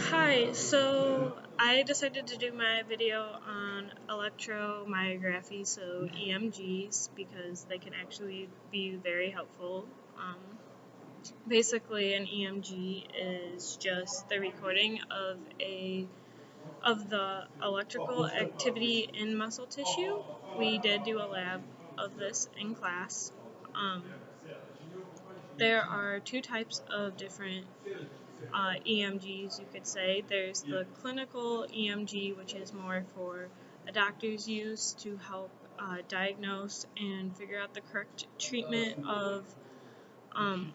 Hi, so I decided to do my video on electromyography, so EMGs, because they can actually be very helpful. Basically, an EMG is just the recording of the electrical activity in muscle tissue. We did do a lab of this in class. Um, there are two types of different EMGs, you could say. There's the clinical EMG, which is more for a doctor's use to help diagnose and figure out the correct treatment of um,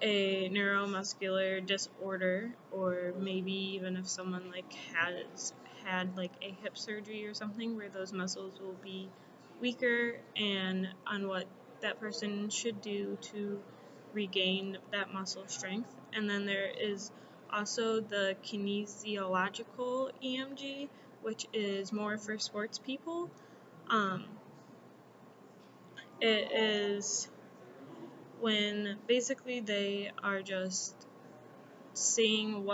a neuromuscular disorder, or maybe even if someone has had a hip surgery or something where those muscles will be weaker, and on what that person should do to regain that muscle strength. And then there is also the kinesiological EMG, which is more for sports people. Um, it is when basically they are just seeing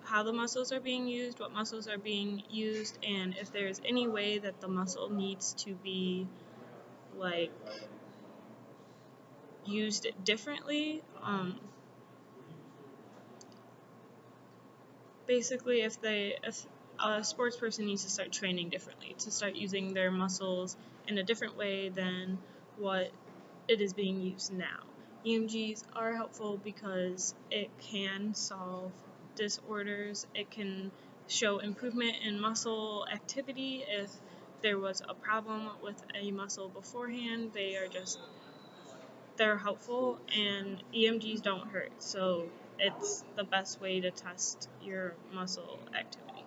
how the muscles are being used, what muscles are being used, and if there's any way that the muscle needs to be like used differently. Basically, if a sports person needs to start training differently, to start using their muscles in a different way than what it is being used now. EMGs are helpful because it can solve disorders. It can show improvement in muscle activity if there was a problem with a muscle beforehand. They're helpful, and EMGs don't hurt, so it's the best way to test your muscle activity.